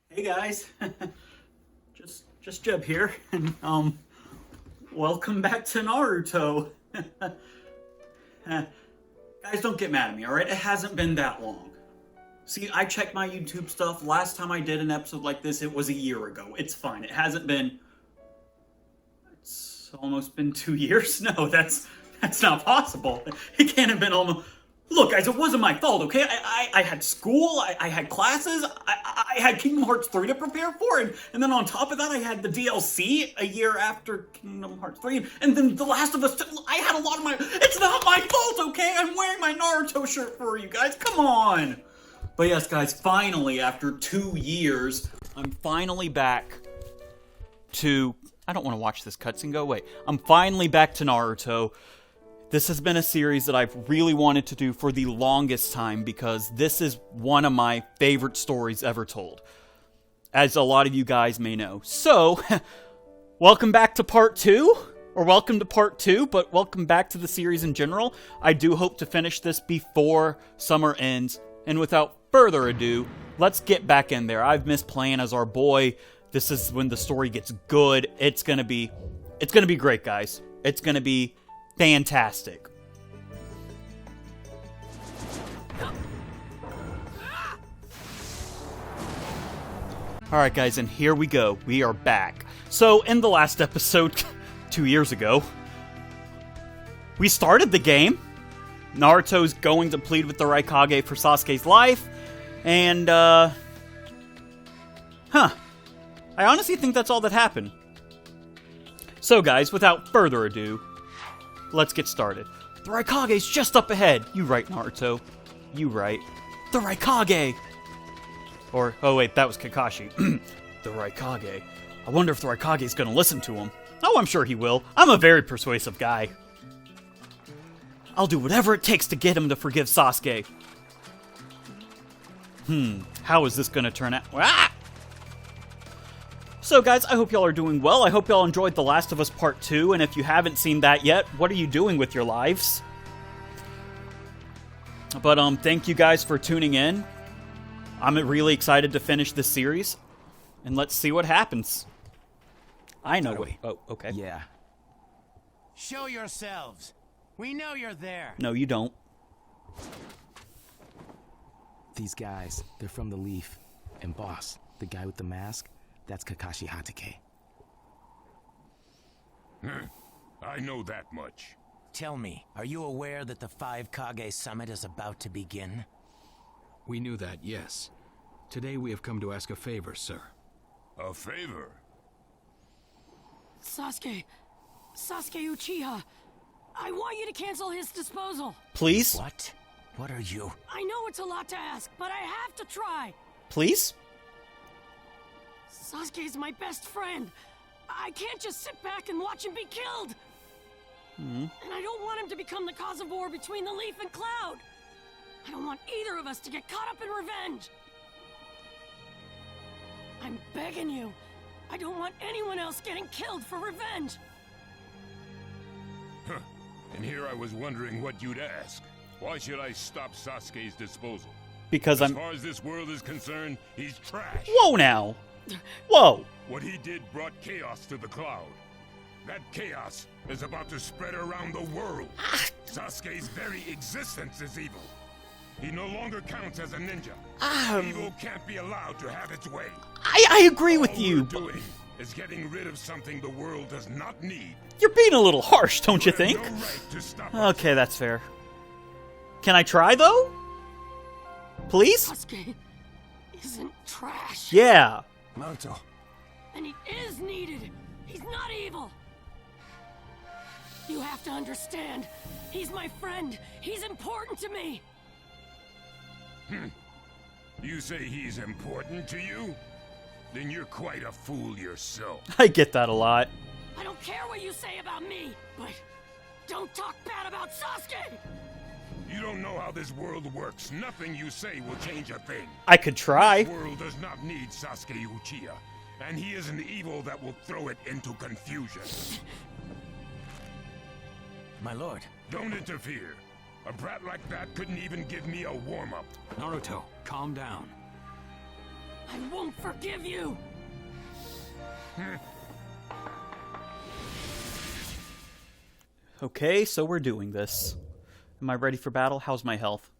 Hey guys, just Jeb here, and welcome back to Naruto. Guys, don't get mad at me, all right? It hasn't been that long. See, I checked my YouTube stuff. Last time I did an episode like this, it was a year ago. It's fine. It hasn't been. It's almost been 2 years. No, that's not possible. It can't have been almost. Look, guys, it wasn't my fault, okay? I had school, I had classes, I had Kingdom Hearts 3 to prepare for, and then on top of that, I had the DLC a year after Kingdom Hearts 3, and then The Last of Us 2. I had a lot of my... It's not my fault, okay? I'm wearing my Naruto shirt for you guys, come on! But yes, guys, finally, after 2 years, I'm finally back to... I don't want to watch this cutscene go away. I'm finally back to Naruto. This has been a series that I've really wanted to do for the longest time because this is one of my favorite stories ever told, as a lot of you guys may know. So, welcome back to part 2, or welcome to part 2, but welcome back to the series in general. I do hope to finish this before summer ends, and without further ado, let's get back in there. I've missed playing as our boy. This is when the story gets good. It's gonna be great, guys. It's gonna be fantastic. Alright guys, and here we go. We are back. So, in the last episode, 2 years ago, we started the game. Naruto's going to plead with the Raikage for Sasuke's life, and, I honestly think that's all that happened. So guys, without further ado, let's get started. The Raikage's just up ahead. You right, Naruto. You right. The Raikage! Or, oh wait, that was Kakashi. The Raikage. I wonder if the Raikage's gonna listen to him. Oh, I'm sure he will. I'm a very persuasive guy. I'll do whatever it takes to get him to forgive Sasuke. How is this gonna turn out? Ah! So guys, I hope y'all are doing well. I hope y'all enjoyed The Last of Us Part 2, and if you haven't seen that yet, what are you doing with your lives? But thank you guys for tuning in. I'm really excited to finish this series, and let's see what happens. I know what... Oh, okay. Yeah. Show yourselves. We know you're there. No, you don't. These guys, they're from the Leaf. And boss, the guy with the mask, that's Kakashi Hatake. I know that much. Tell me, are you aware that the Five Kage summit is about to begin? We knew that, yes. Today we have come to ask a favor, sir. A favor? Sasuke Uchiha, I want you to cancel his disposal. Please? What? What are you? I know it's a lot to ask, but I have to try. Please? Sasuke's my best friend. I can't just sit back and watch him be killed. And I don't want him to become the cause of war between the Leaf and Cloud. I don't want either of us to get caught up in revenge. I'm begging you. I don't want anyone else getting killed for revenge. And here I was wondering what you'd ask. Why should I stop Sasuke's disposal? Because As far as this world is concerned, he's trash. Whoa now! Whoa! What he did brought chaos to the Cloud. That chaos is about to spread around the world. Sasuke's very existence is evil. He no longer counts as a ninja. Evil can't be allowed to have its way. I agree with All you. we're doing is getting rid of something the world does not need. You're being a little harsh, don't you have think? no right to stop us. Okay, that's fair. Can I try, though? Please? Sasuke isn't trash. Yeah. Naruto. And he is needed. He's not evil. You have to understand. He's my friend. He's important to me. You say he's important to you? Then you're quite a fool yourself. I get that a lot. I don't care what you say about me, but don't talk bad about Sasuke! You don't know how this world works. Nothing you say will change a thing. I could try. The world does not need Sasuke Uchiha, and he is an evil that will throw it into confusion. My lord. Don't interfere. A brat like that couldn't even give me a warm-up. Naruto, calm down. I won't forgive you! Okay, so we're doing this. Am I ready for battle? How's my health?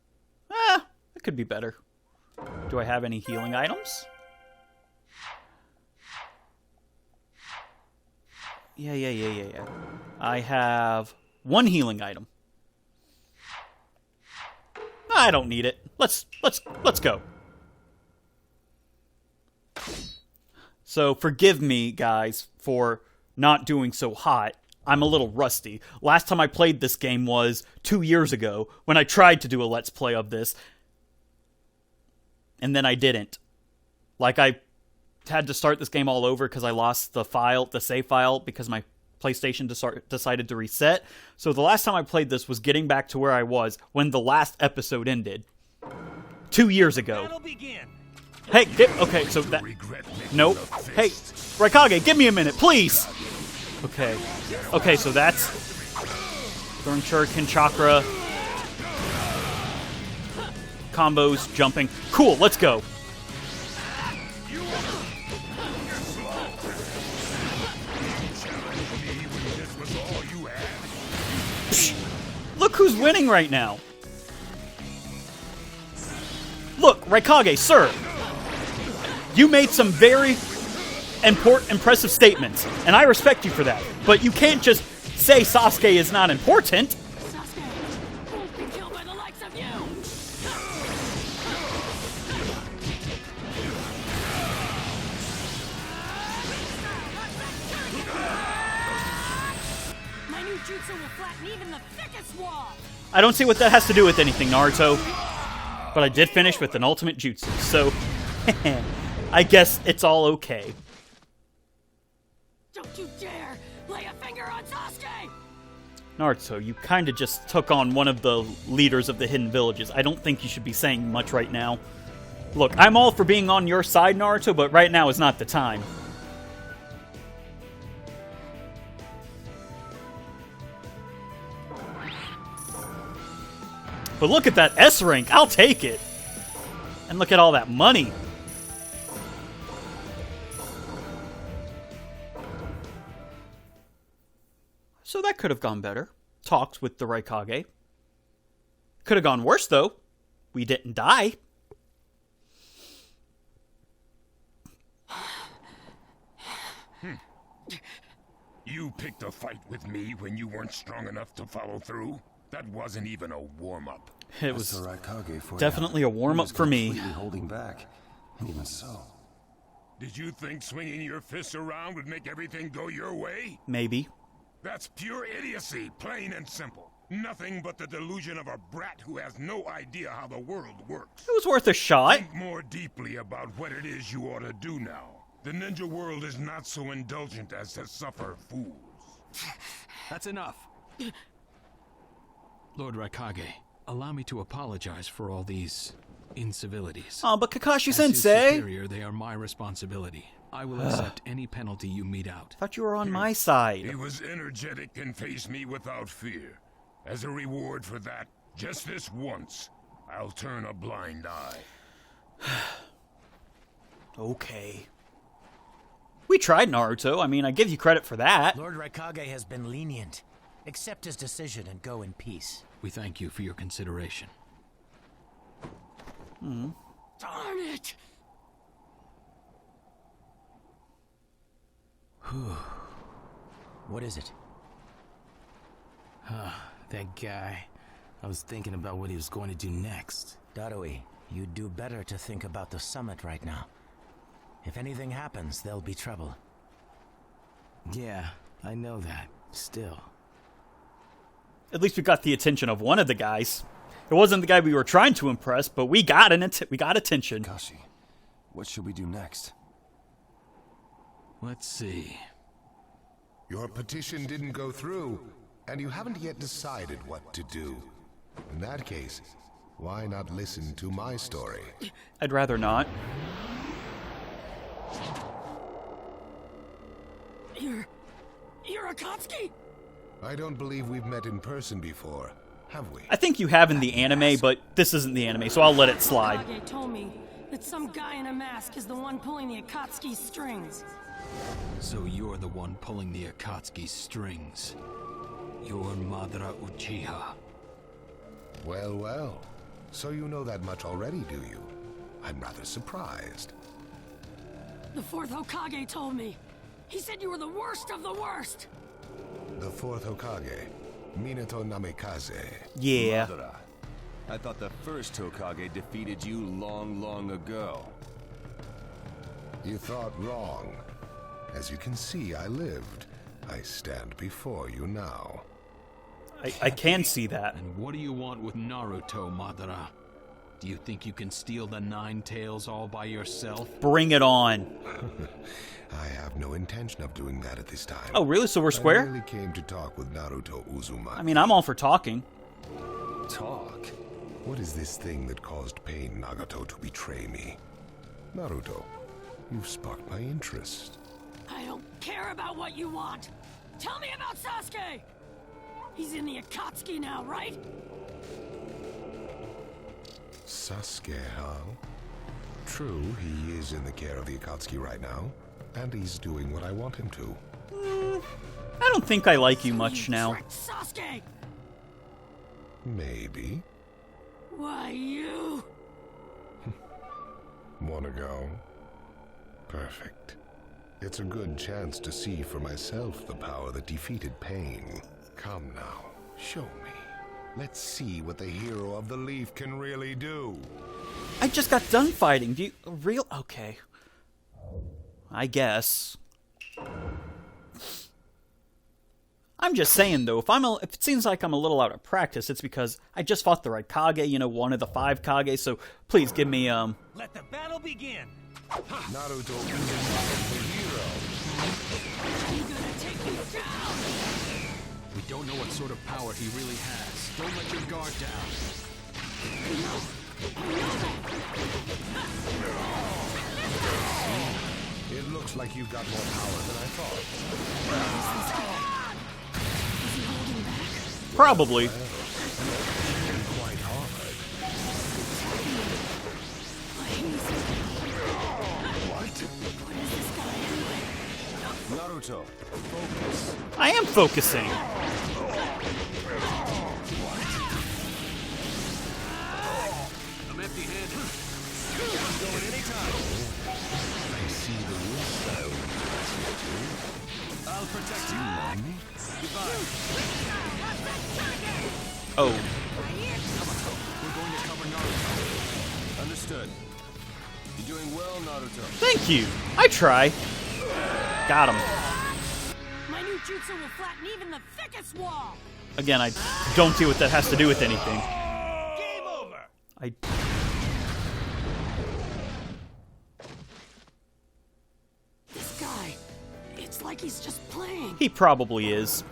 It could be better. Do I have any healing items? Yeah. I have one healing item. I don't need it. Let's go. So forgive me, guys, for not doing so hot. I'm a little rusty. Last time I played this game was 2 years ago when I tried to do a Let's Play of this. And then I didn't. Like, I had to start this game all over because I lost the save file, because my PlayStation decided to reset. So the last time I played this was getting back to where I was when the last episode ended. 2 years ago. Hey, okay, so that... Nope. Hey, Raikage, give me a minute, please! Okay, so that's... Throwing Shuriken, Chakra... Combos, jumping. Cool, let's go. Psh, look who's winning right now. Look, Raikage, sir. You made some very impressive statements, and I respect you for that. But you can't just say Sasuke is not important. Sasuke won't be killed by the likes of you! My new jutsu will flatten even the thickest wall! I don't see what that has to do with anything, Naruto. But I did finish with an ultimate jutsu, so... I guess it's all okay. Don't you dare lay a finger on Sasuke! Naruto, you kinda just took on one of the leaders of the hidden villages. I don't think you should be saying much right now. Look, I'm all for being on your side, Naruto, but right now is not the time. But look at that S rank, I'll take it! And look at all that money. So that could have gone better. Talked with the Raikage. Could have gone worse, though. We didn't die. You picked a fight with me when you weren't strong enough to follow through? That wasn't even a warm-up. It was definitely a warm-up for me. Holding back, and even so. Did you think swinging your fists around would make everything go your way? Maybe. That's pure idiocy, plain and simple. Nothing but the delusion of a brat who has no idea how the world works. It was worth a shot. Think more deeply about what it is you ought to do now. The ninja world is not so indulgent as to suffer fools. That's enough. Lord Raikage, allow me to apologize for all these incivilities. Oh, but As his Kakashi-sensei! superior, they are my responsibility. I will accept any penalty you mete out. Thought you were on my side. He was energetic and faced me without fear. As a reward for that, just this once, I'll turn a blind eye. Okay. We tried, Naruto. I mean, I give you credit for that. Lord Raikage has been lenient. Accept his decision and go in peace. We thank you for your consideration. Darn it! What is it? That guy. I was thinking about what he was going to do next. Darui, you'd do better to think about the summit right now. If anything happens, there'll be trouble. Yeah, I know that. Still. At least we got the attention of one of the guys. It wasn't the guy we were trying to impress, but we got attention. Kakashi, what should we do next? Let's see. Your petition didn't go through, and you haven't yet decided what to do. In that case, why not listen to my story? I'd rather not. You're Akatsuki? I don't believe we've met in person before, have we? I think you have in the anime, but this isn't the anime, so I'll let it slide. Kage told me that some guy in a mask is the one pulling the Akatsuki's strings. So you're the one pulling the Akatsuki's strings. You're Madara Uchiha. Well, well. So you know that much already, do you? I'm rather surprised. The Fourth Hokage told me. He said you were the worst of the worst. The Fourth Hokage, Minato Namikaze. Yeah. Madara, I thought the first Hokage defeated you long, long ago. You thought wrong. As you can see, I lived. I stand before you now. I can see that. And what do you want with Naruto, Madara? Do you think you can steal the Nine Tails all by yourself? Bring it on. I have no intention of doing that at this time. Oh, really? So we're I square? really came to talk with Naruto Uzumaki. I mean, I'm all for talking. Talk? What is this thing that caused Pain Nagato to betray me? Naruto, you've sparked my interest. I don't care about what you want. Tell me about Sasuke! He's in the Akatsuki now, right? Sasuke, huh? True, he is in the care of the Akatsuki right now, and he's doing what I want him to. I don't think I like you much You now. tricked Sasuke! Maybe. Why, you... Wanna go? Perfect. It's a good chance to see for myself the power that defeated Pain. Come now, show me. Let's see what the hero of the Leaf can really do. I just got done fighting. Do you... Real... Okay. I guess. I'm just saying, though, if it seems like I'm a little out of practice, it's because I just fought the right Kage, you know, one of the 5 Kage, so please give me, Let the battle begin! Naruto is the hero. You gonna take me down? We don't know what sort of power he really has. Don't let your guard down. It looks like you've got more power than I thought. Is he holding back? probably. Quite hard. What is this guy anyway? Naruto, focus. I am focusing. I'm empty-handed. Going anytime. I see the real style. I'll protect you. Goodbye. Oh, We're going to cover Naruto. Understood. You're doing well, Naruto. thank you. I try. Got him. My new jutsu will flatten even the thickest wall! Again, I don't see what that has to do with anything. Game over. I... This guy, it's like he's just playing. He probably is.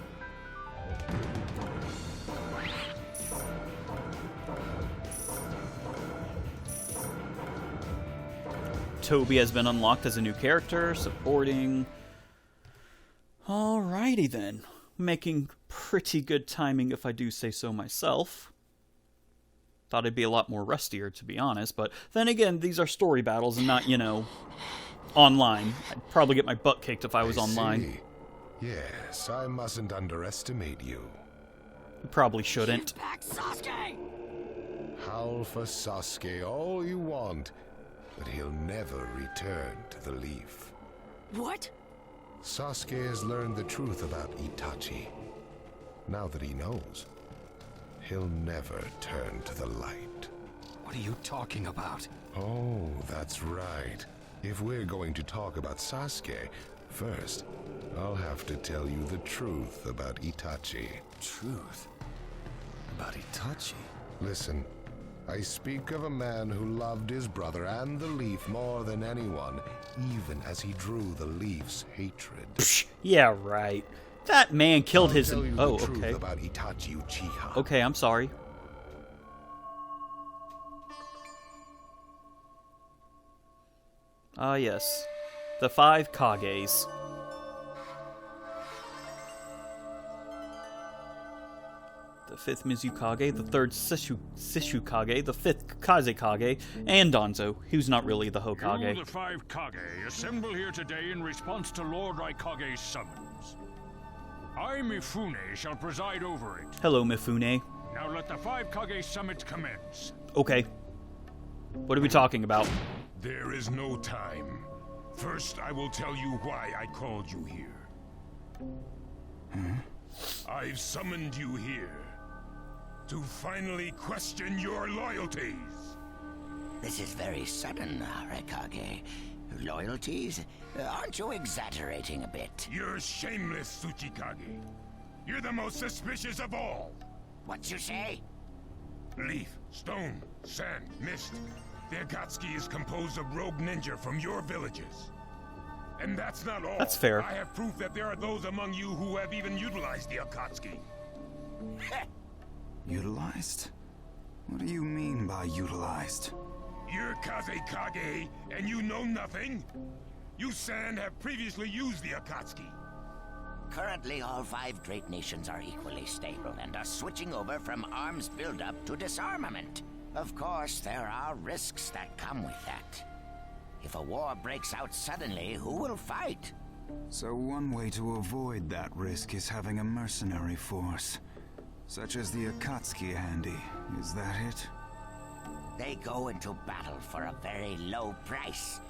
Toby has been unlocked as a new character, supporting... Alrighty then. Making pretty good timing if I do say so myself. Thought it'd be a lot more rustier, to be honest, but then again, these are story battles and not, you know, online. I'd probably get my butt kicked if I was online. See. Yes, I mustn't underestimate you. Probably shouldn't. Give back Sasuke! Howl for Sasuke all you want, but he'll never return to the Leaf. What? Sasuke has learned the truth about Itachi. Now that he knows, he'll never turn to the light. What are you talking about? Oh, that's right. If we're going to talk about Sasuke, first, I'll have to tell you the truth about Itachi. Truth about Itachi. Listen, I speak of a man who loved his brother and the Leaf more than anyone, even as he drew the Leaf's hatred. Yeah, right. That man killed I'll his... tell you Oh, the truth okay. about Itachi Uchiha. Okay, I'm sorry. Ah, yes. The 5 Kages. The fifth Mizukage, the third Sishukage, the fifth Kazekage, and Danzo, who's not really the Hokage. You, the Five Kage, assemble here today in response to Lord Raikage's summons. I, Mifune, shall preside over it. Hello, Mifune. Now let the Five Kage summit commence. Okay. What are we talking about? There is no time. First, I will tell you why I called you here. I've summoned you here to finally question your loyalties. This is very sudden, Raikage. Loyalties? Aren't you exaggerating a bit? You're shameless, Tsuchikage. You're the most suspicious of all. What you say? Leaf, stone, sand, mist. The Akatsuki is composed of rogue ninja from your villages. And that's not all. That's fair. I have proof that there are those among you who have even utilized the Akatsuki. Utilized? What do you mean by utilized? You're Kazekage, and you know nothing? You Sand have previously used the Akatsuki. Currently, all 5 great nations are equally stable and are switching over from arms buildup to disarmament. Of course, there are risks that come with that. If a war breaks out suddenly, who will fight? So one way to avoid that risk is having a mercenary force, such as the Akatsuki handy. Is that it? They go into battle for a very low price,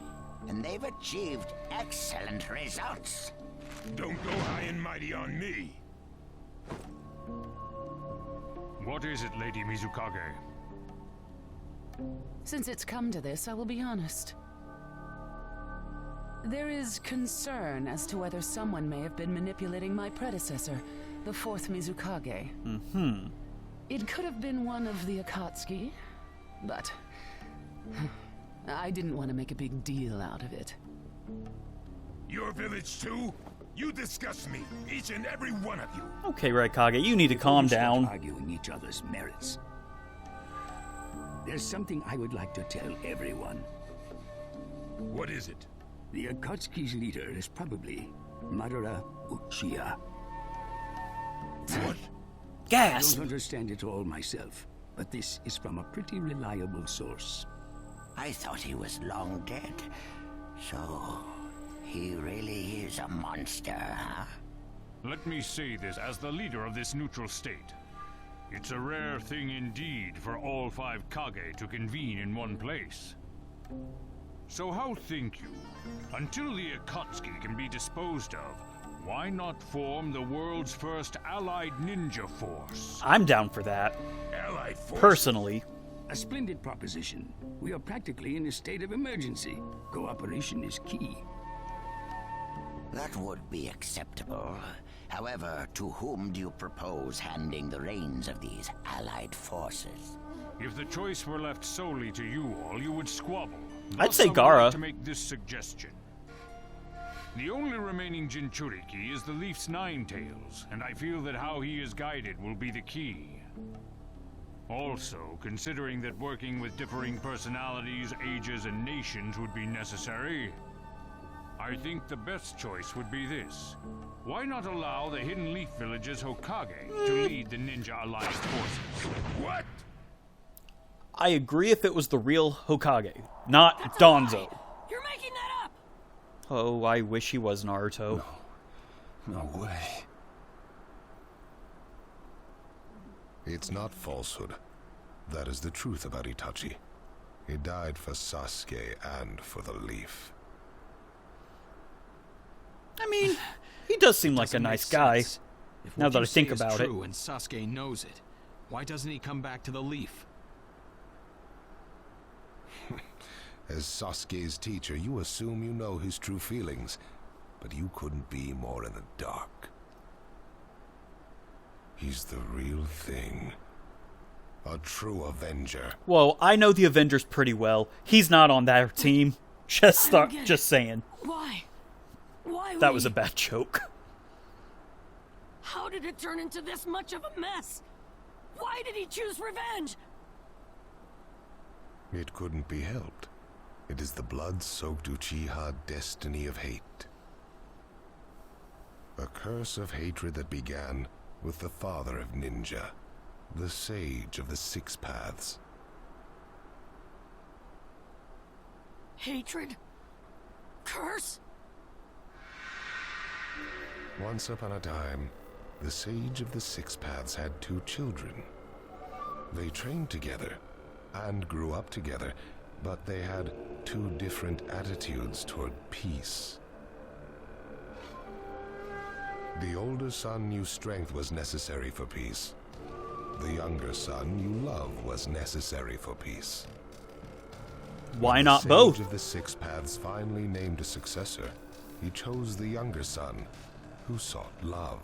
and they've achieved excellent results. Don't go high and mighty on me. What is it, Lady Mizukage? Since it's come to this, I will be honest. There is concern as to whether someone may have been manipulating my predecessor, the fourth Mizukage. It could have been one of the Akatsuki, but I didn't want to make a big deal out of it. Your village too? You disgust me, each and every one of you. Okay, Raikage, you need to calm down. Arguing each other's merits. There's something I would like to tell everyone. What is it? The Akatsuki's leader is probably Madara Uchiha. What? Gas! I don't understand it all myself, but this is from a pretty reliable source. I thought he was long dead. So, he really is a monster, huh? Let me say this as the leader of this neutral state. It's a rare thing indeed for all 5 Kage to convene in one place. So how think you, until the Akatsuki can be disposed of, why not form the world's first allied ninja force? I'm down for that. Allied force? Personally. A splendid proposition. We are practically in a state of emergency. Cooperation is key. That would be acceptable. However, to whom do you propose handing the reins of these allied forces? If the choice were left solely to you all, you would squabble. I'd say Thus, I would Gaara. like to make this suggestion. The only remaining Jinchuriki is the Leaf's Nine Tails, and I feel that how he is guided will be the key. Also, considering that working with differing personalities, ages, and nations would be necessary, I think the best choice would be this. Why not allow the Hidden Leaf Village's Hokage to lead the Ninja Alliance forces? What? I agree if it was the real Hokage, not Danzo. You're making that up! Oh, I wish he was Naruto. No way. It's not falsehood. That is the truth about Itachi. He died for Sasuke and for the Leaf. I mean, he does seem like a nice guy. Now that I think about it. True and Sasuke knows it, why doesn't he come back to the Leaf? As Sasuke's teacher, you assume you know his true feelings, but you couldn't be more in the dark. He's the real thing. A true Avenger. Whoa, I know the Avengers pretty well. He's not on their team. Just saying. Why? Why That was a bad joke. How did it turn into this much of a mess? Why did he choose revenge? It couldn't be helped. It is the blood-soaked Uchiha destiny of hate. A curse of hatred that began with the father of ninja, the Sage of the Six Paths. Hatred? Curse? Once upon a time, the Sage of the Six Paths had 2 children. They trained together and grew up together, but they had 2 different attitudes toward peace. The older son knew strength was necessary for peace. The younger son knew love was necessary for peace. Why not both? both? The Sage of the Six Paths finally named a successor. He chose the younger son, who sought love.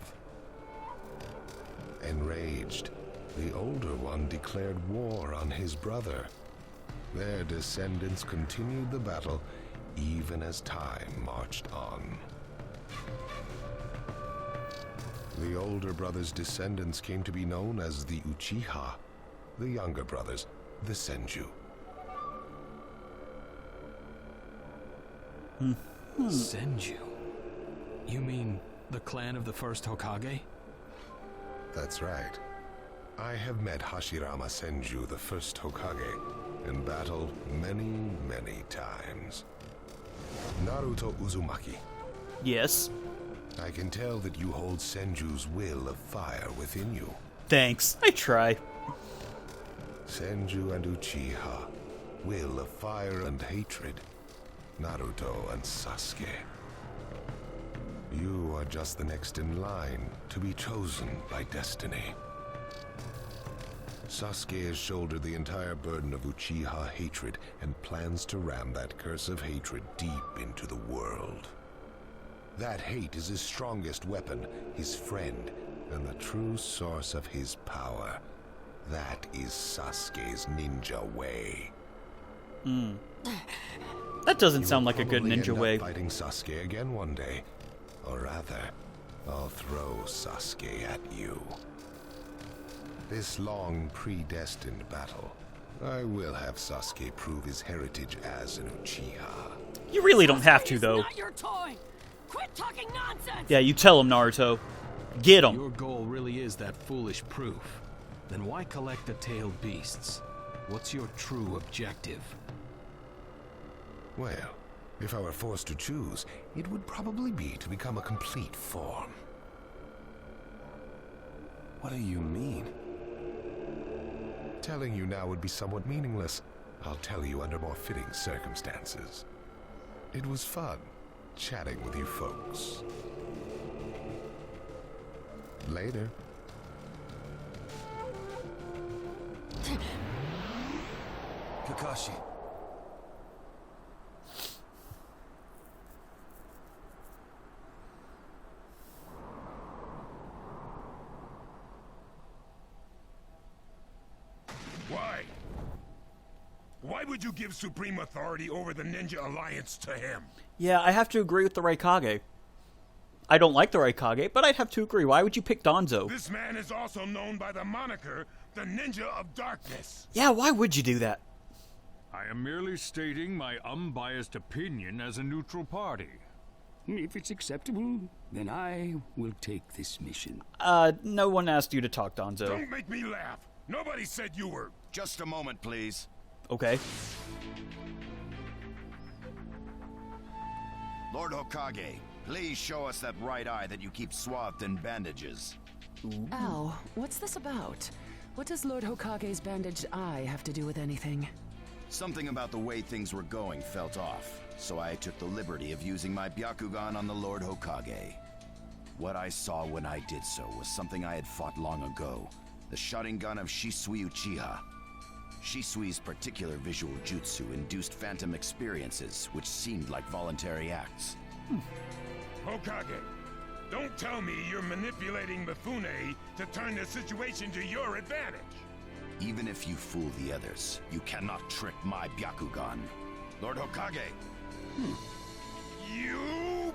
Enraged, the older one declared war on his brother. Their descendants continued the battle even as time marched on. The older brother's descendants came to be known as the Uchiha, the younger brothers, the Senju. Senju? You mean the clan of the First Hokage? That's right. I have met Hashirama Senju, the First Hokage, in battle many, many times. Naruto Uzumaki. Yes. I can tell that you hold Senju's will of fire within you. Thanks. I try. Senju and Uchiha, will of fire and hatred. Naruto and Sasuke. You are just the next in line to be chosen by destiny. Sasuke has shouldered the entire burden of Uchiha hatred and plans to ram that curse of hatred deep into the world. That hate is his strongest weapon, his friend, and the true source of his power. That is Sasuke's ninja way. That doesn't sound like a good Probably ninja end up way. fighting Sasuke again one day. Or rather, I'll throw Sasuke at you. This long, predestined battle, I will have Sasuke prove his heritage as an Uchiha. You really don't have to, though. Not your toy. Quit talking nonsense. Yeah, you tell him, Naruto. Get him. Your goal really is that foolish proof. Then why collect the tailed beasts? What's your true objective? Well, if I were forced to choose, it would probably be to become a complete form. What do you mean? Telling you now would be somewhat meaningless. I'll tell you under more fitting circumstances. It was fun chatting with you folks. Later. Kakashi. Why? Why would you give supreme authority over the Ninja Alliance to him? Yeah, I have to agree with the Raikage. I don't like the Raikage, but I'd have to agree. Why would you pick Danzo? This man is also known by the moniker, the Ninja of Darkness. Yeah, why would you do that? I am merely stating my unbiased opinion as a neutral party. If it's acceptable, then I will take this mission. No one asked you to talk, Danzo. Don't make me laugh. Nobody said you were. Just a moment, please. Okay. Lord Hokage, please show us that right eye that you keep swathed in bandages. Ow, what's this about? What does Lord Hokage's bandaged eye have to do with anything? Something about the way things were going felt off, so I took the liberty of using my Byakugan on the Lord Hokage. What I saw when I did so was something I had fought long ago, the Sharingan of Shisui Uchiha. Shisui's particular visual jutsu induced phantom experiences, which seemed like voluntary acts. Hokage, don't tell me you're manipulating Mifune to turn the situation to your advantage. Even if you fool the others, you cannot trick my Byakugan. Lord Hokage! You...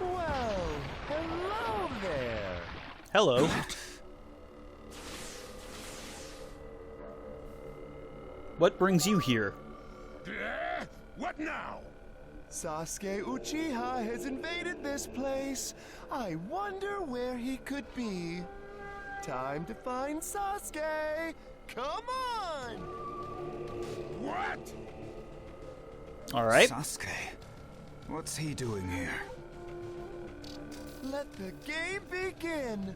Well, hello there. Hello. What brings you here? What now? Sasuke Uchiha has invaded this place. I wonder where he could be. Time to find Sasuke! Come on! What? All right. Sasuke? What's he doing here? Let the game begin!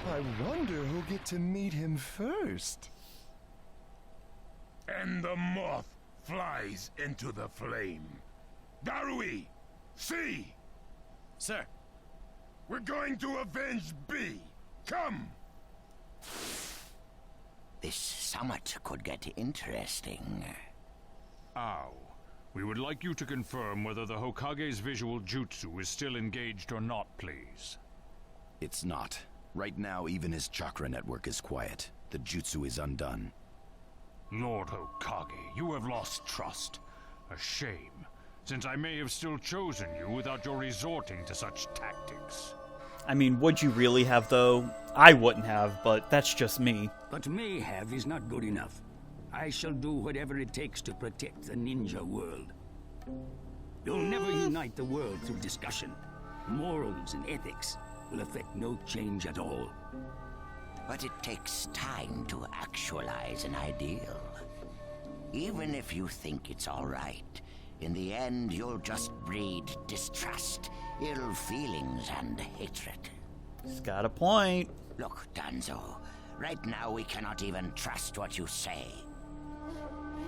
I wonder who'll get to meet him first. And the moth flies into the flame. Darui! See! Sir! We're going to avenge B! Come! This summit could get interesting. Ow. We would like you to confirm whether the Hokage's visual jutsu is still engaged or not, please. It's not. Right now, even his chakra network is quiet. The jutsu is undone. Lord Hokage, you have lost trust. A shame, since I may have still chosen you without your resorting to such tactics. I mean, would you really have, though? I wouldn't have, but that's just me. But may have is not good enough. I shall do whatever it takes to protect the ninja world. You'll never unite the world through discussion. Morals and ethics will affect no change at all. But it takes time to actualize an ideal. Even if you think it's all right, in the end you'll just breed distrust, ill feelings, and hatred. He's got a point. Look, Danzo, right now we cannot even trust what you say.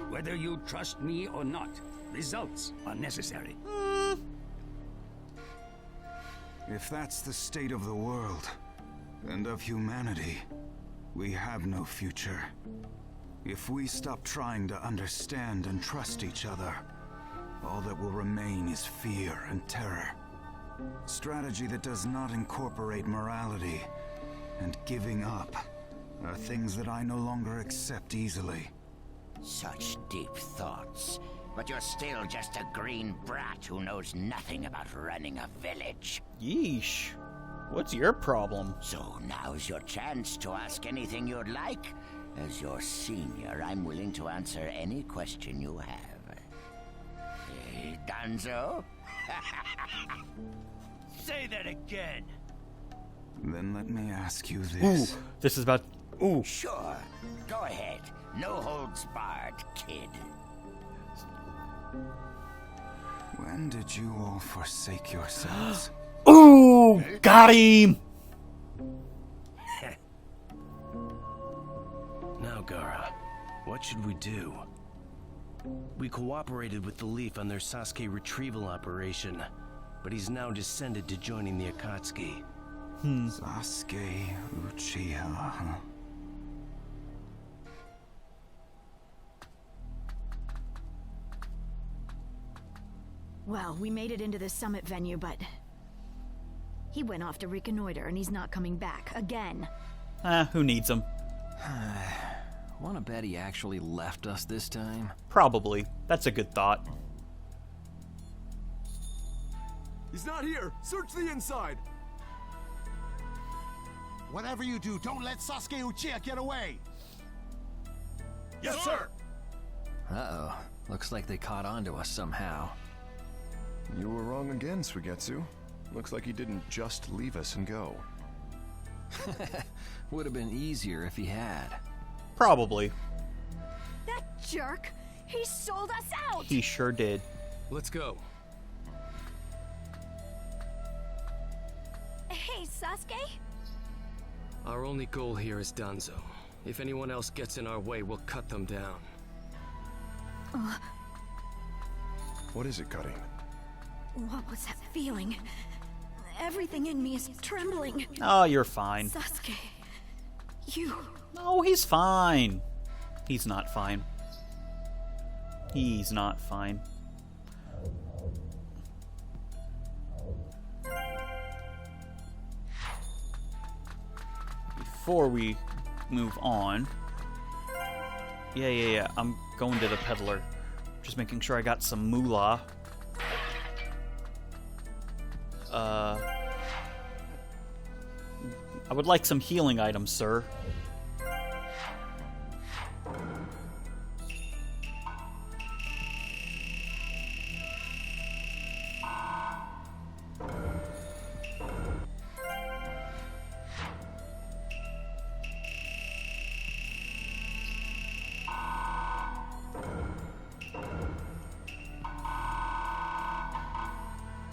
Whether you trust me or not, results are necessary. If that's the state of the world, and of humanity, we have no future. If we stop trying to understand and trust each other, all that will remain is fear and terror. Strategy that does not incorporate morality and giving up are things that I no longer accept easily. Such deep thoughts, but you're still just a green brat who knows nothing about running a village. Yeesh. What's your problem? So now's your chance to ask anything you'd like. As your senior, I'm willing to answer any question you have. Hey, Danzo? Say that again! Then let me ask you this. Ooh, this is about... Ooh. Sure. Go ahead. No holds barred, kid. When did you all forsake yourselves? Ooh! Got him! Now, Gaara, what should we do? We cooperated with the Leaf on their Sasuke retrieval operation, but he's now descended to joining the Akatsuki. Sasuke Uchiha, huh? Well, we made it into the summit venue, but... he went off to reconnoiter, and he's not coming back. Again. Who needs him? Wanna bet he actually left us this time? Probably. That's a good thought. He's not here! Search the inside! Whatever you do, don't let Sasuke Uchiha get away! Yes, sir! Uh-oh. Looks like they caught on to us somehow. You were wrong again, Suigetsu. Looks like he didn't just leave us and go. Would have been easier if he had. Probably. That jerk! He sold us out! He sure did. Let's go. Hey, Sasuke? Our only goal here is Danzo. If anyone else gets in our way, we'll cut them down. What is it, Cutting? What was that feeling? Everything in me is trembling. Oh, you're fine. Sasuke, you... No, he's fine. He's not fine. He's not fine. Before we move on... Yeah. I'm going to the peddler. Just making sure I got some moolah. I would like some healing items, sir.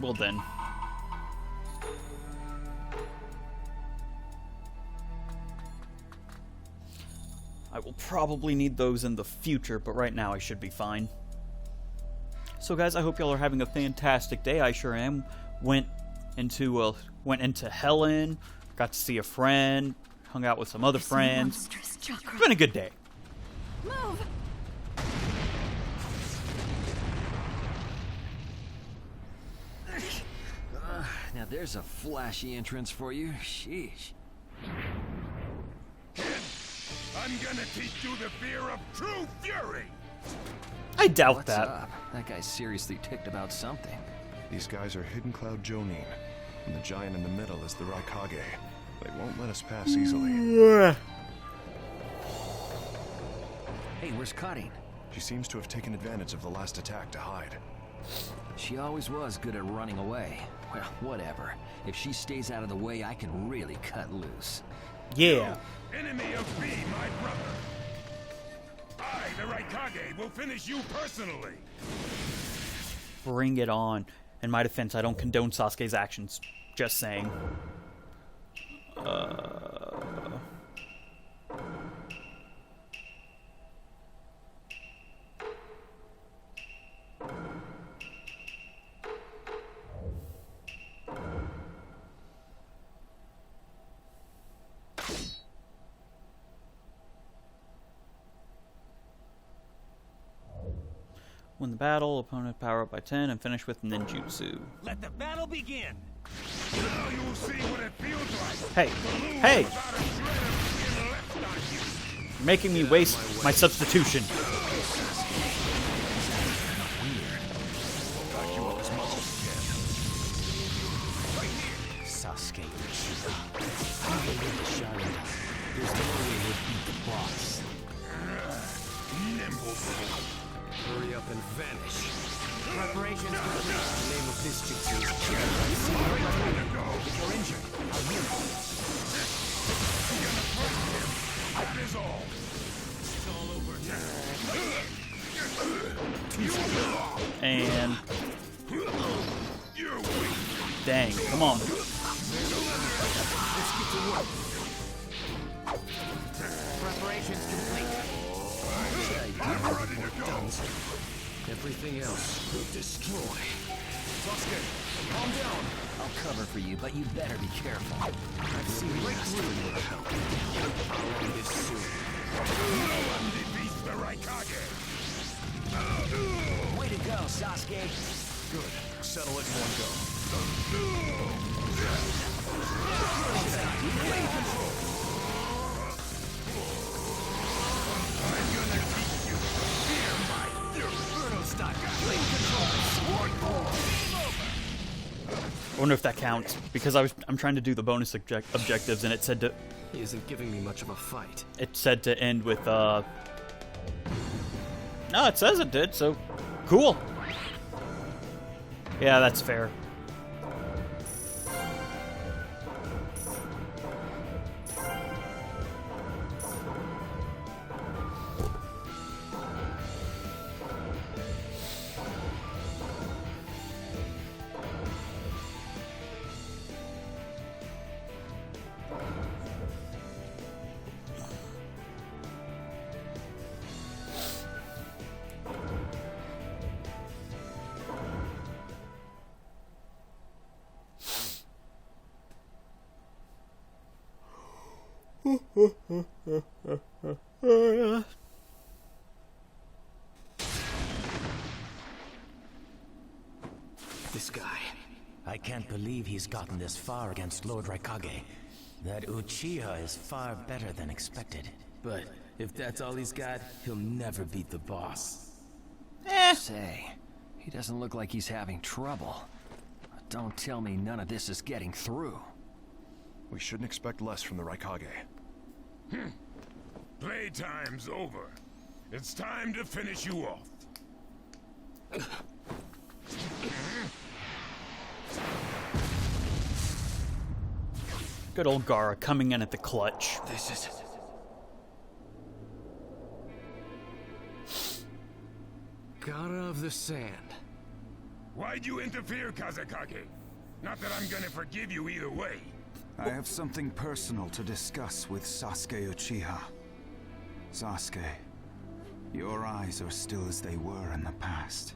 Well then. I will probably need those in the future, but right now I should be fine. So guys, I hope y'all are having a fantastic day. I sure am. Went into Helen, got to see a friend, hung out with some other friends. It's been a good day. Move! Now there's a flashy entrance for you. Sheesh. I'm gonna teach you the fear of true fury! I doubt What's that. up? That guy's seriously ticked about something. These guys are Hidden Cloud Jonin, and the giant in the middle is the Raikage. They won't let us pass easily. Hey, where's Karin? She seems to have taken advantage of the last attack to hide. She always was good at running away. Well, whatever. If she stays out of the way, I can really cut loose. Yeah. Enemy of me, my brother. I, the Raikage, will finish you personally. Bring it on. In my defense, I don't condone Sasuke's actions. Just saying. Win the battle, opponent power up by 10, and finish with ninjutsu. Let the battle begin. Now you'll see what it feels like. Hey, hey! You're making me waste my substitution. Sasuke Uchiha. Even with the Sharingan, there's no way he'll beat the boss. Hurry up and vanish. Preparations complete. The name of this jutsu is If you're injured, I'll heal you. That is all. It's all over now. And... You're weak. Dang, come on. Let's get to work. Preparations complete. I'm ready to go. Everything else will destroy. Sasuke, calm down. I'll cover for you, but you better be careful. I've seen breakthrough. I'll end this soon. No one defeats the Raikage. Way to go, Sasuke. Good. Settle it in one go. I'm gonna teach you fear my fury. I wonder if that counts, because I'm trying to do the bonus objectives, and it said to... He isn't giving me much of a fight. It said to end with, No, it says it did, so... Cool. Yeah, that's fair. This guy. I can't believe he's gotten this far against Lord Raikage. That Uchiha is far better than expected. But if that's all he's got, he'll never beat the boss. Say, he doesn't look like he's having trouble. Don't tell me none of this is getting through. We shouldn't expect less from the Raikage. Playtime's over. It's time to finish you off. Good old Gaara coming in at the clutch. This is... Gaara of the Sand. Why'd you interfere, Kazekage? Not that I'm gonna forgive you either way. I have something personal to discuss with Sasuke Uchiha. Sasuke, your eyes are still as they were in the past.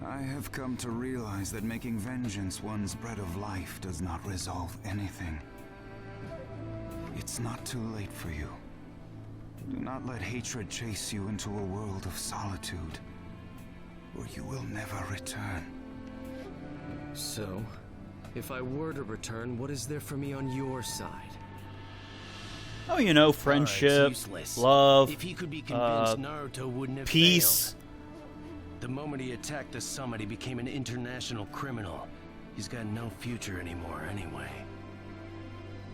I have come to realize that making vengeance one's bread of life does not resolve anything. It's not too late for you. Do not let hatred chase you into a world of solitude, or you will never return. So, if I were to return, what is there for me on your side? Oh, you know, friendship, useless. love, If he could be convinced, Naruto wouldn't have peace. failed. The moment he attacked the summit, he became an international criminal. He's got no future anymore anyway.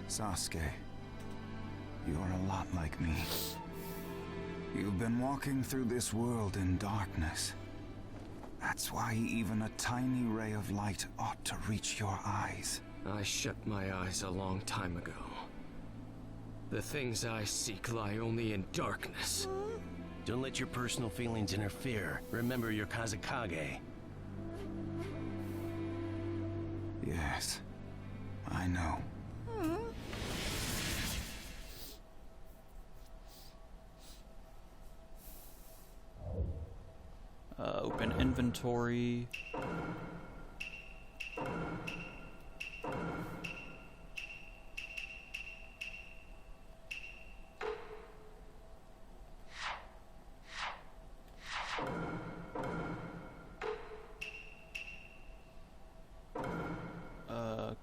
Sasuke, you're a lot like me. You've been walking through this world in darkness. That's why even a tiny ray of light ought to reach your eyes. I shut my eyes a long time ago. The things I seek lie only in darkness. Don't let your personal feelings interfere. Remember your Kazekage. Yes, I know. Open inventory.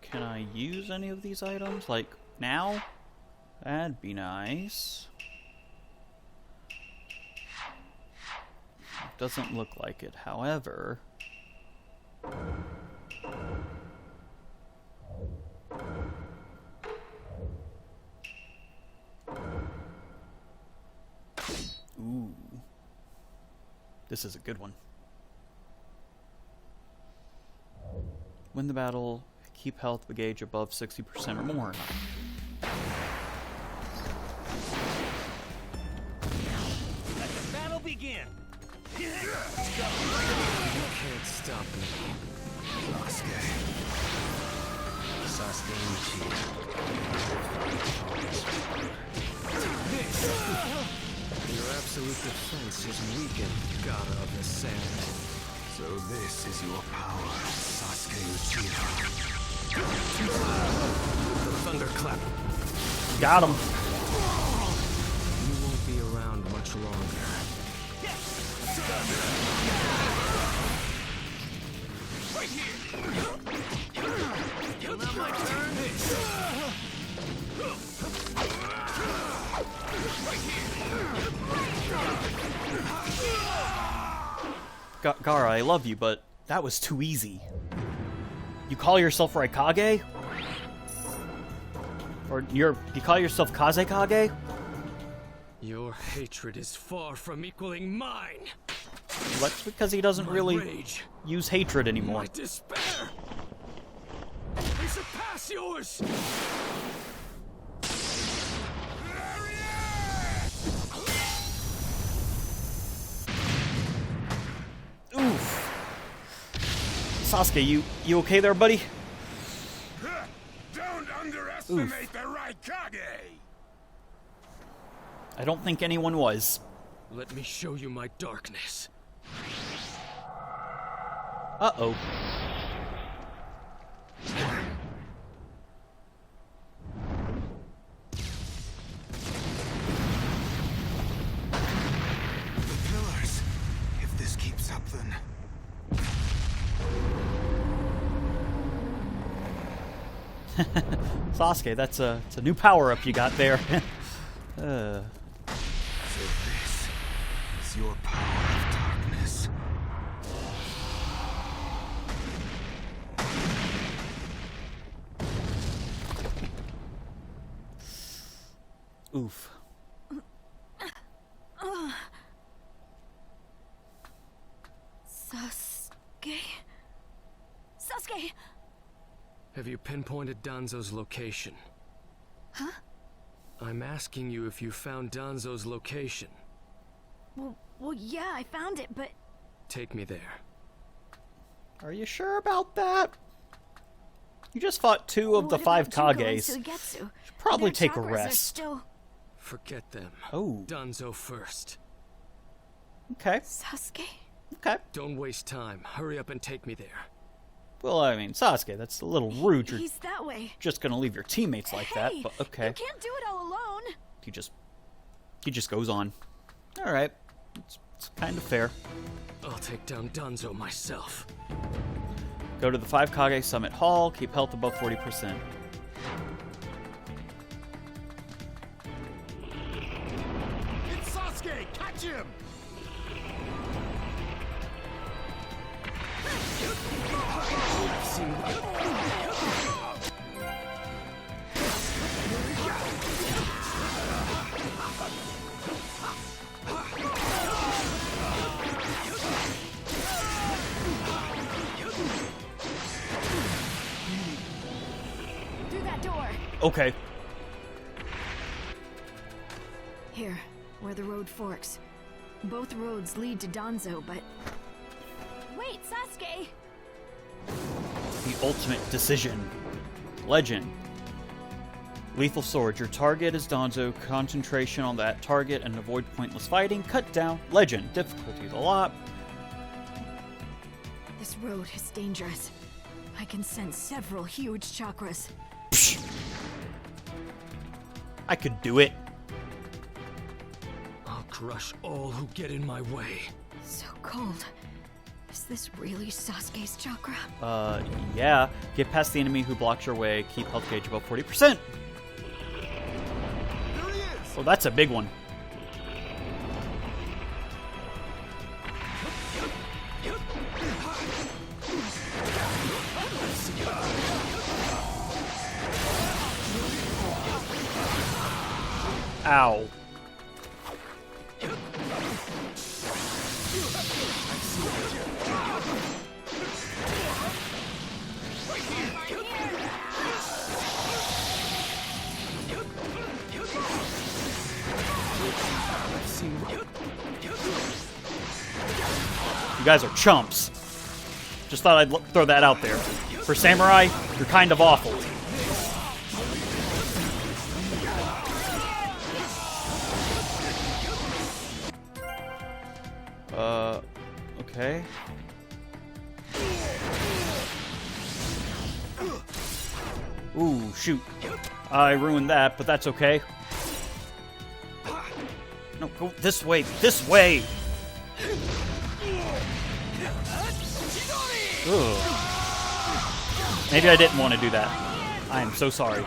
Can I use any of these items? Like, now? That'd be nice. Doesn't look like it, however. Ooh. This is a good one. Win the battle, keep health gauge above 60% or more. Let the battle begin! You can't stop me. Sasuke. Sasuke Uchiha. Your absolute defense is weakened, God of the Sand. So this is your power, Sasuke Uchiha. The thunderclap. Got him. You won't be around much longer. Right here! Not my turn! Right here! Gaara, I love you, but that was too easy. You call yourself Raikage? Or you call yourself Kazekage? Your hatred is far from equaling mine. That's because he doesn't really rage, use hatred anymore. my despair, they surpass yours. Oof. Sasuke, you okay there, buddy? Don't underestimate the Raikage! I don't think anyone was. Let me show you my darkness. Uh-oh. The pillars. If this keeps up, then... Sasuke, it's a new power-up you got there. So this is your power of darkness. Oof. Sasuke? Sasuke! Have you pinpointed Danzo's location? Huh? I'm asking you if you found Danzo's location. Well, yeah, I found it, but... Take me there. Are you sure about that? You just fought 2 of the 5 Kages. Should probably take a rest. Forget them. Oh. Danzo first. Okay. Sasuke? Okay. Don't waste time. Hurry up and take me there. Well, I mean, Sasuke, that's a little rude. You're He's that way. just gonna leave your teammates like that, but okay. You can't do it all alone. He just goes on. All right. It's kind of fair. I'll take down Danzo myself. Go to the 5 Kage Summit Hall. Keep health above 40%. It's Sasuke! Catch him! Through that door. Okay. Here, where the road forks. Both roads lead to Danzo, but... Wait, Sasuke! The ultimate decision. Legend. Lethal sword. Your target is Danzo. Concentration on that target and avoid pointless fighting. Cut down. Legend. Difficulties a lot. This road is dangerous. I can sense several huge chakras. Psh. I could do it. I'll crush all who get in my way. So cold. Is this really Sasuke's chakra? Yeah. Get past the enemy who blocks your way. Keep health gauge above 40%. Oh, that's a big one. Ow. You guys are chumps. Just thought I'd throw that out there. For Samurai, you're kind of awful. Okay. Ooh, shoot. I ruined that, but that's okay. No, go this way. This way! Ugh. Maybe I didn't want to do that. I am so sorry.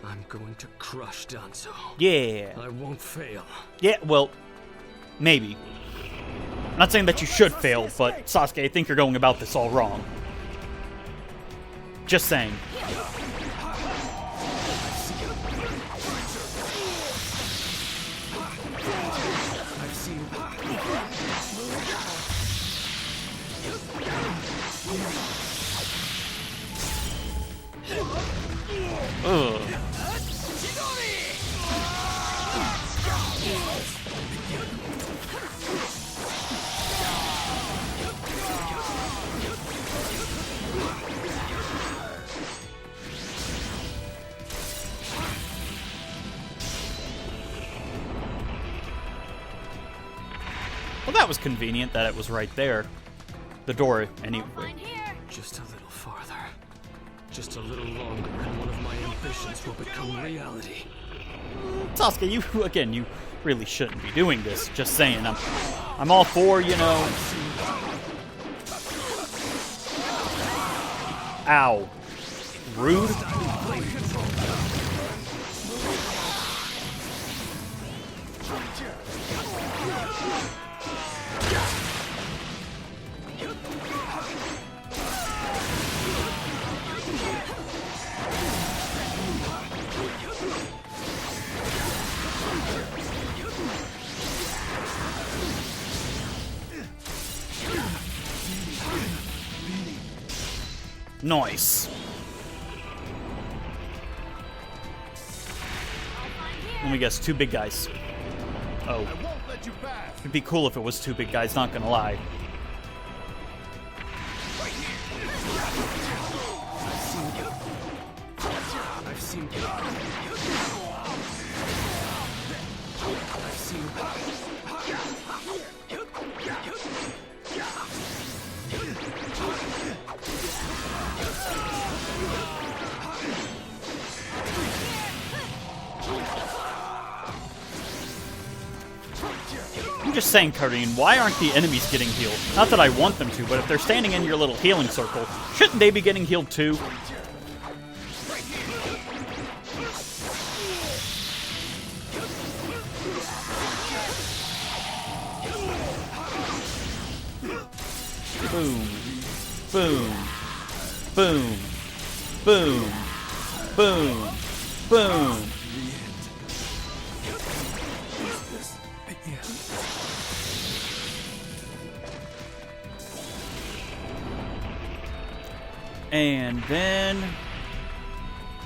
I'm going to crush Danzo. Yeah. I won't fail. Yeah, well, maybe. I'm not saying that you should fail, but Sasuke, I think you're going about this all wrong. Just saying. Ugh. Well, that was convenient that it was right there. The door, anyway. Just a little farther. Just a little longer, and one of my ambitions will become reality. Sasuke, you really shouldn't be doing this. Just saying, I'm all for, you know. Ow. Rude. Nice. Let me guess, 2 big guys. Oh. I won't let you pass. It'd be cool if it was 2 big guys, not gonna lie. I've seen I'm just saying, Karine, why aren't the enemies getting healed? Not that I want them to, but if they're standing in your little healing circle, shouldn't they be getting healed too? Boom. Boom. Boom. Boom. Boom. Boom. And then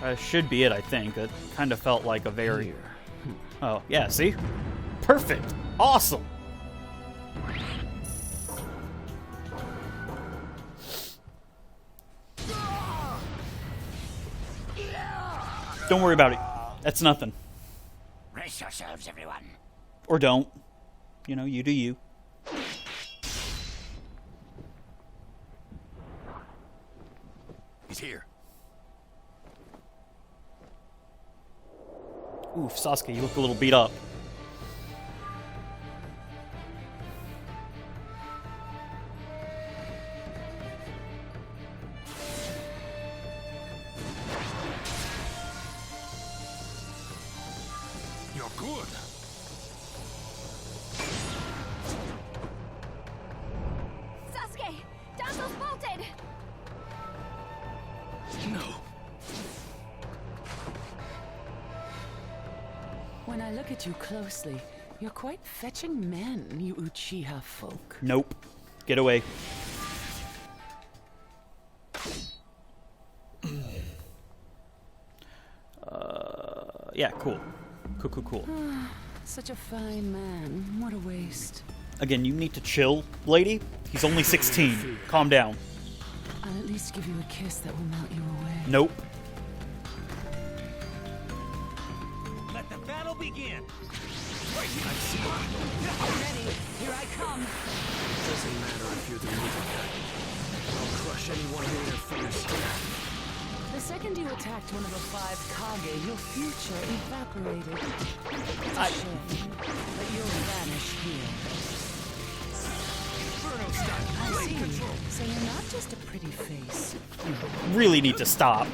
that should be it, I think. It kind of felt like a very... Oh, yeah, see? Perfect. Awesome. Don't worry about it. That's nothing. Brace yourselves, everyone. Or don't. You know, you do you. He's here. Oof, Sasuke, you look a little beat up. You're good. Sasuke! Danzo's bolted! No. When I look at you closely, you're quite fetching men, you Uchiha folk. Nope. Get away. Yeah, cool. Cool. Such a fine man. What a waste. Again, you need to chill, lady. He's only 16. Calm down. I'll at least give you a kiss that will melt you away. Nope. Let the battle begin. Ready? Here I come. Doesn't matter if you're the leader. I'll crush anyone who interferes. The second you attacked one of the Five Kage, your future evaporated. It's a shame, but you'll vanish here. I see. So you're not just a pretty face. You really need to stop.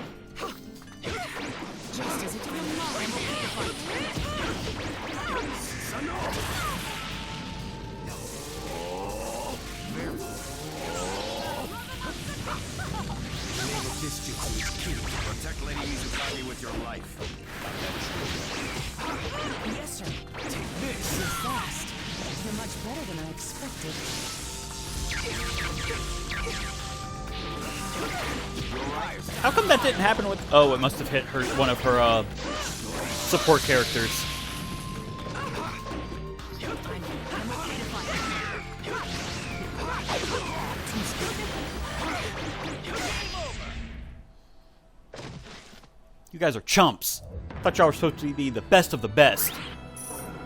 Just as it's Protect Lady Mizukage with your life. Yes, sir. Take this. You're fast. You're much better than I expected. How come that didn't happen with... Oh, it must have hit her, one of her support characters. You guys are chumps. I thought y'all were supposed to be the best of the best.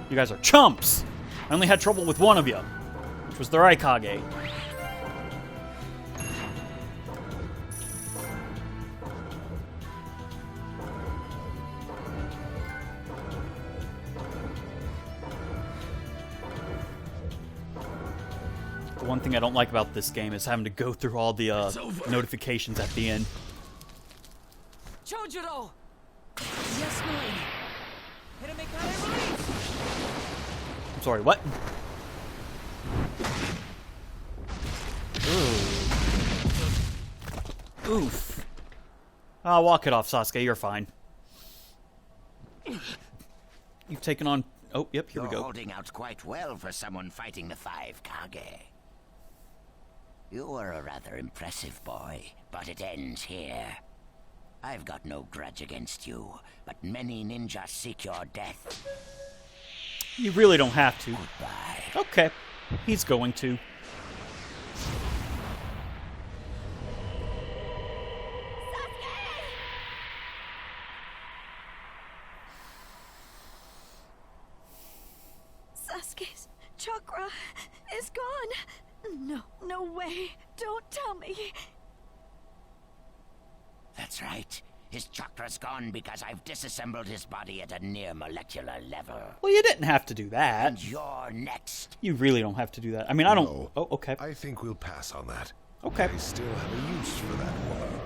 You guys are chumps. I only had trouble with one of you, which was the Raikage. The one thing I don't like about this game is having to go through all the notifications at the end. Chojuro! Yes, Milady. I'm sorry, what? Ooh. Oof. I'll walk it off, Sasuke. You're fine. You've taken on... Oh, yep, here we go. You're holding out quite well for someone fighting the Five Kage. You were a rather impressive boy, but it ends here. I I've got no grudge against you, but many ninjas seek your death. You really don't have to. Goodbye. Okay, he's going to. Sasuke's chakra is gone. No, no way. Don't tell me. That's right. His chakra's gone because I've disassembled his body at a near molecular level. Well, you didn't have to do that. And you're next. You really don't have to do that. I mean, I don't... No. Oh, okay. I think we'll pass on that. Okay. I still have a use for that woman.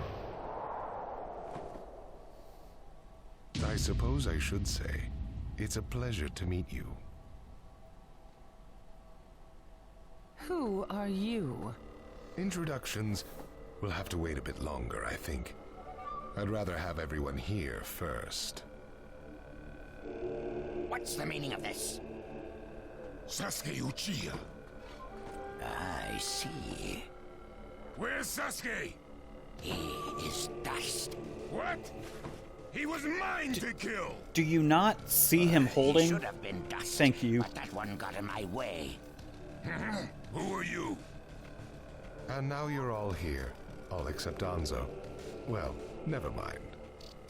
I suppose I should say, it's a pleasure to meet you. Who are you? Introductions will have to wait a bit longer, I think. I'd rather have everyone here first. What's the meaning of this? Sasuke Uchiha. I see. Where's Sasuke? He is dust. What? He was mine to kill. Do you not see him holding? He should have been dust. Thank you. But that one got in my way. Who are you? And now you're all here, all except Danzo. Well, never mind.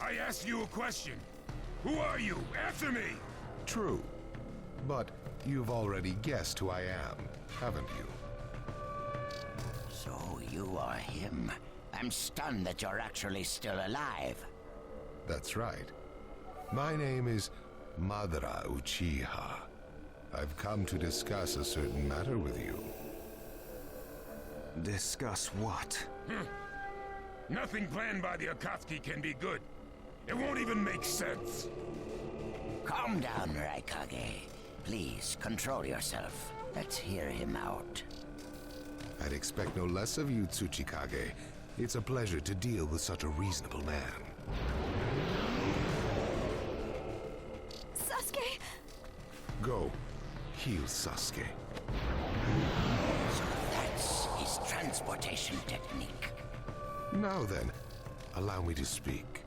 I asked you a question. Who are you? Answer me! True. But you've already guessed who I am, haven't you? So you are him. I'm stunned that you're actually still alive. That's right. My name is Madara Uchiha. I've come to discuss a certain matter with you. Discuss what? Nothing planned by the Akatsuki can be good. It won't even make sense. Calm down, Raikage. Please, control yourself. Let's hear him out. I'd expect no less of you, Tsuchikage. It's a pleasure to deal with such a reasonable man. Sasuke! Go. Heal Sasuke. So that's his transportation technique. Now then, allow me to speak.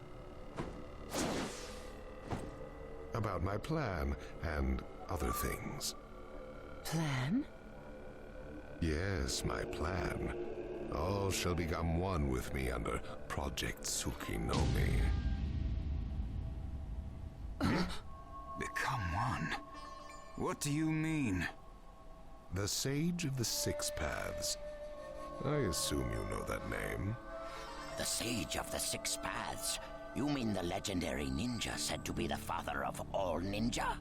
About my plan and other things. Plan? Yes, my plan. All shall become one with me under Project Tsuki-no-Mi. Become one? What do you mean? The Sage of the Six Paths. I assume you know that name. The Sage of the Six Paths? You mean the legendary ninja said to be the father of all ninja?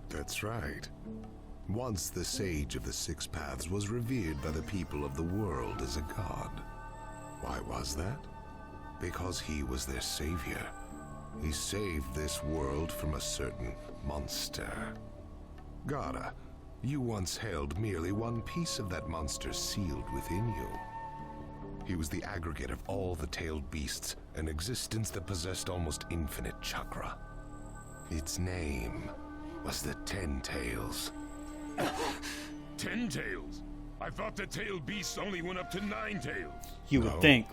That's right. Once the Sage of the Six Paths was revered by the people of the world as a god. Why was that? Because he was their savior. He saved this world from a certain monster. Gaara, you once held merely one piece of that monster sealed within you. He was the aggregate of all the tailed beasts, an existence that possessed almost infinite chakra. Its name was the Ten Tails. 10 tails? I thought the tailed beasts only went up to 9 tails. You would think.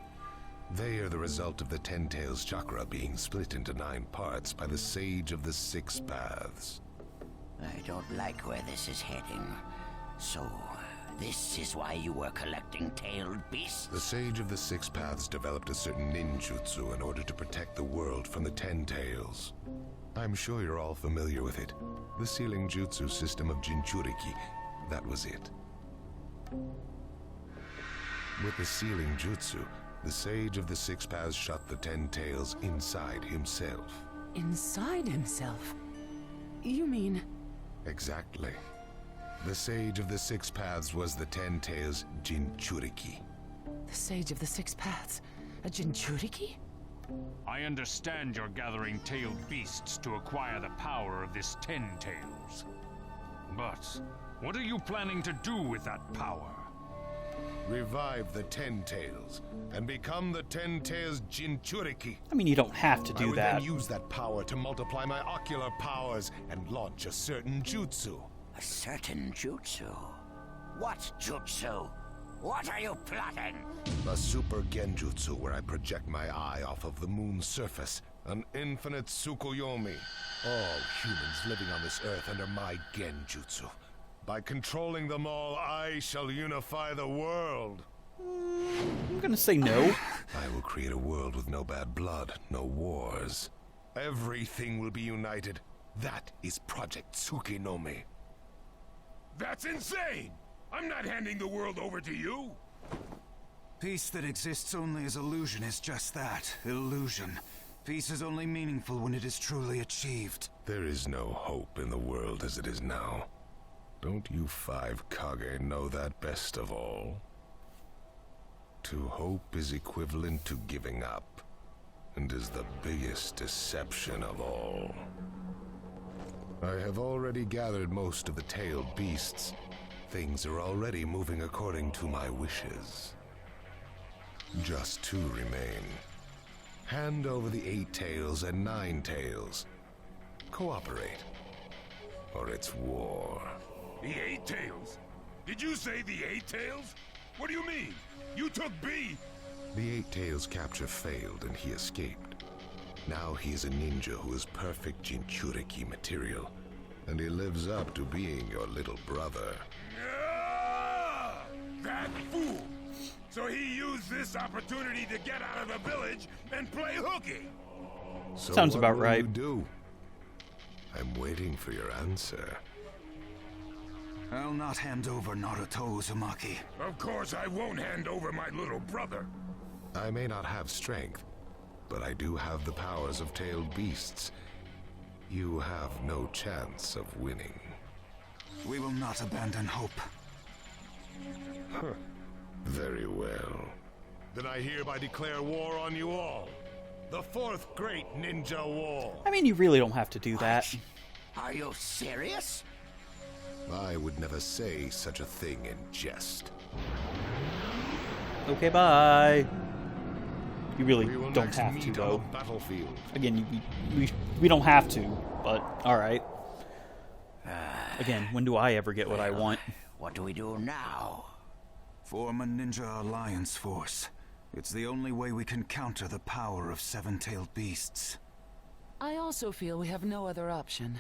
They are the result of the Ten Tails chakra being split into 9 parts by the Sage of the Six Paths. I don't like where this is heading. So, this is why you were collecting tailed beasts? The Sage of the Six Paths developed a certain ninjutsu in order to protect the world from the Ten Tails. I'm sure you're all familiar with it. The sealing jutsu system of Jinchuriki. That was it. With the sealing jutsu, the Sage of the Six Paths shut the Ten Tails inside himself. Inside himself? You mean... Exactly. The Sage of the Six Paths was the Ten Tails Jinchuriki. The Sage of the Six Paths? A Jinchuriki? I understand you're gathering tailed beasts to acquire the power of this Ten Tails. But what are you planning to do with that power? Revive the Ten Tails and become the Ten Tails Jinchuriki. I mean, you don't have to do I would that. then use that power to multiply my ocular powers and launch a certain jutsu. A certain jutsu? What jutsu? What are you plotting? A super genjutsu where I project my eye off of the moon's surface. An infinite Tsukuyomi. All humans living on this earth under my genjutsu. By controlling them all, I shall unify the world. I'm gonna say no. I will create a world with no bad blood, no wars. Everything will be united. That is Project Tsukuyomi. That's insane! I'm not handing the world over to you! Peace that exists only as illusion is just that, illusion. Peace is only meaningful when it is truly achieved. There is no hope in the world as it is now. Don't you Five Kage know that best of all? To hope is equivalent to giving up, and is the biggest deception of all. I have already gathered most of the tailed beasts. Things are already moving according to my wishes. Just 2 remain. Hand over the 8 tails and 9 tails. Cooperate, or it's war. The 8 tails? Did you say the 8 tails? What do you mean? You took B! The 8 tails capture failed and he escaped. Now he is a ninja who is perfect Jinchuriki material, and he lives up to being your little brother. Ah, that fool! So he used this opportunity to get out of the village and play hooky! So sounds what about will right. you do? I'm waiting for your answer. I'll not hand over Naruto Uzumaki. Of course I won't hand over my little brother. I may not have strength, but I do have the powers of tailed beasts. You have no chance of winning. We will not abandon hope. Huh. Very well. Then I hereby declare war on you all. The 4th Great Ninja War. I mean, you really don't have to do that. Are you serious? I would never say such a thing in jest. Okay, bye. You really We will don't next have to, meet though. on the battlefield. Again, we don't have to, but alright. Again, when do I ever get what I want? What do we do now? Form a ninja alliance force. It's the only way we can counter the power of 7-tailed beasts. I also feel we have no other option.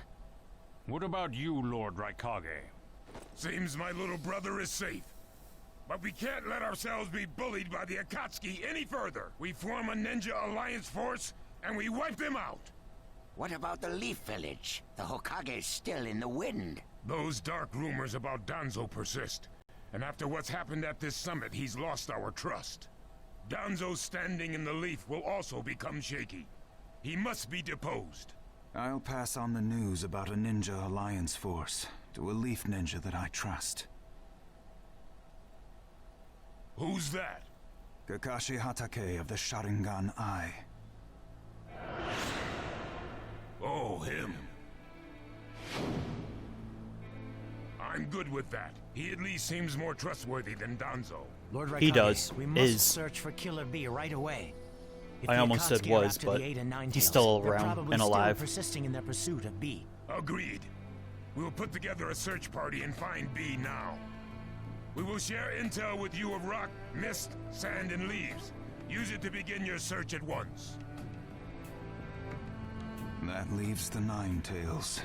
What about you, Lord Raikage? Seems my little brother is safe. But we can't let ourselves be bullied by the Akatsuki any further. We form a ninja alliance force, and we wipe them out. What about the Leaf Village? The Hokage's still in the wind. Those dark rumors about Danzo persist. And after what's happened at this summit, he's lost our trust. Danzo's standing in the Leaf will also become shaky. He must be deposed. I'll pass on the news about a ninja alliance force to a leaf ninja that I trust. Who's that? Kakashi Hatake of the Sharingan Eye. Oh, him. I'm good with that. He at least seems more trustworthy than Danzo. Lord Raikage, He does. we must search for Killer B right away. If I the almost said Akatsuki are was, after but the 8 and 9 he's tails, still they're around probably and still alive. persisting in their pursuit of B. Agreed. We'll put together a search party and find B now. We will share intel with you of rock, mist, sand, and leaves. Use it to begin your search at once. That leaves the 9 tails.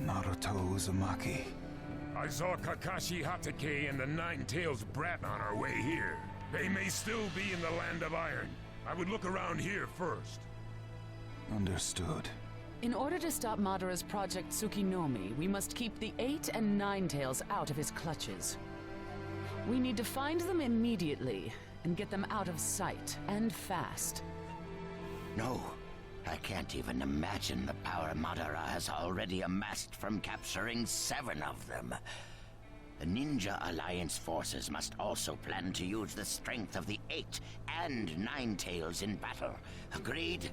Naruto Uzumaki. I saw Kakashi Hatake and the 9 Tails brat on our way here. They may still be in the Land of Iron. I would look around here first. Understood. In order to stop Madara's Project Tsukuyomi, we must keep the 8 and 9 tails out of his clutches. We need to find them immediately and get them out of sight, and fast. No, I can't even imagine the power Madara has already amassed from capturing 7 of them. The Ninja Alliance forces must also plan to use the strength of the 8 and 9 tails in battle. Agreed?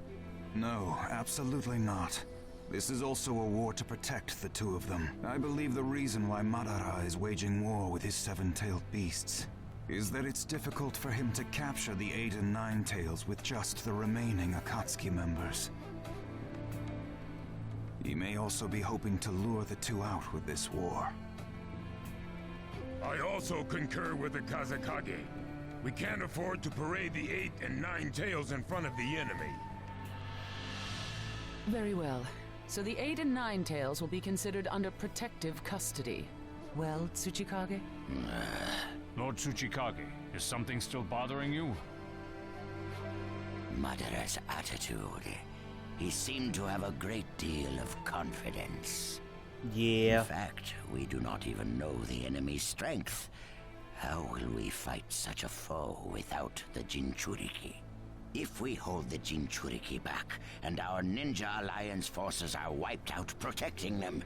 No, absolutely not. This is also a war to protect the 2 of them. I believe the reason why Madara is waging war with his 7-tailed beasts is that it's difficult for him to capture the 8 and 9 tails with just the remaining Akatsuki members. He may also be hoping to lure the 2 out with this war. I also concur with the Kazakage. We can't afford to parade the 8 and 9 tails in front of the enemy. Very well. So the 8 and 9 tails will be considered under protective custody. Well, Tsuchikage? Lord Tsuchikage, is something still bothering you? Madara's attitude. He seemed to have a great deal of confidence. Yeah. In fact, we do not even know the enemy's strength. How will we fight such a foe without the Jinchuriki? If we hold the Jinchuriki back, and our Ninja Alliance forces are wiped out protecting them,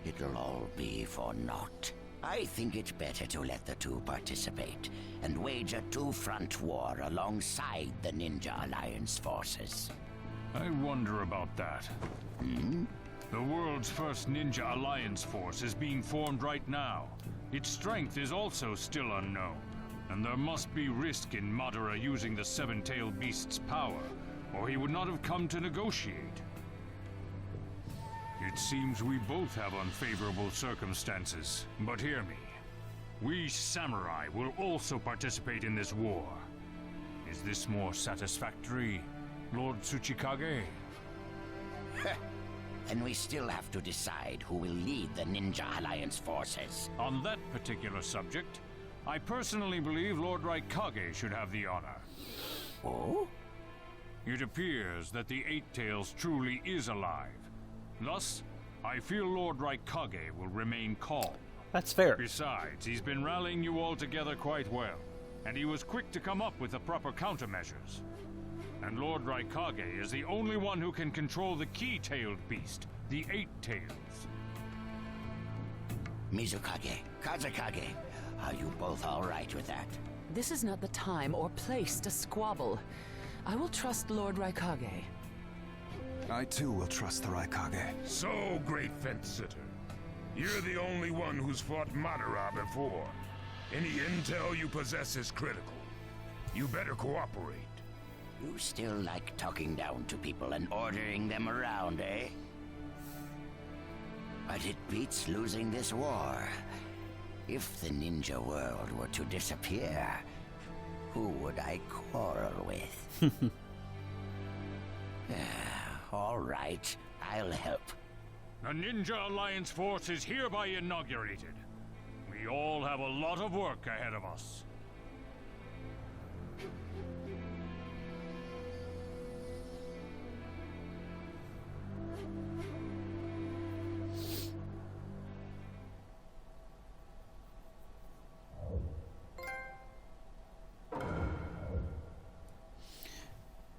it'll all be for naught. I think it's better to let the two participate, and wage a two-front war alongside the Ninja Alliance forces. I wonder about that. The world's first Ninja Alliance force is being formed right now. Its strength is also still unknown, and there must be risk in Madara using the seven-tailed beast's power, or he would not have come to negotiate. It seems we both have unfavorable circumstances, but hear me. We samurai will also participate in this war. Is this more satisfactory, Lord Tsuchikage? Then we still have to decide who will lead the Ninja Alliance forces. On that particular subject, I personally believe Lord Raikage should have the honor. Oh? It appears that the Eight Tails truly is alive. Thus, I feel Lord Raikage will remain calm. That's fair. Besides, he's been rallying you all together quite well, and he was quick to come up with the proper countermeasures. And Lord Raikage is the only one who can control the key-tailed beast, the Eight Tails. Mizukage, Kazakage, are you both all right with that? This is not the time or place to squabble. I will trust Lord Raikage. I too will trust the Raikage. So, great fence-sitter. You're the only one who's fought Madara before. Any intel you possess is critical. You better cooperate. You still like talking down to people and ordering them around, eh? But it beats losing this war. If the ninja world were to disappear, who would I quarrel with? All right, I'll help. The Ninja Alliance force is hereby inaugurated. We all have a lot of work ahead of us.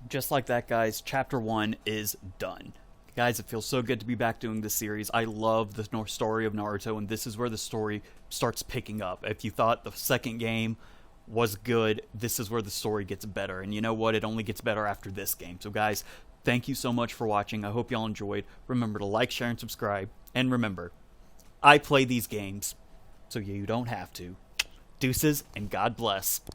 Just like that, guys, Chapter 1 is done. Guys, it feels so good to be back doing this series. I love the story of Naruto, and this is where the story starts picking up. If you thought the second game was good, this is where the story gets better. And you know what? It only gets better after this game. So, guys, thank you so much for watching. I hope y'all enjoyed. Remember to like, share, and subscribe. And remember, I play these games, so you don't have to. Deuces, and God bless.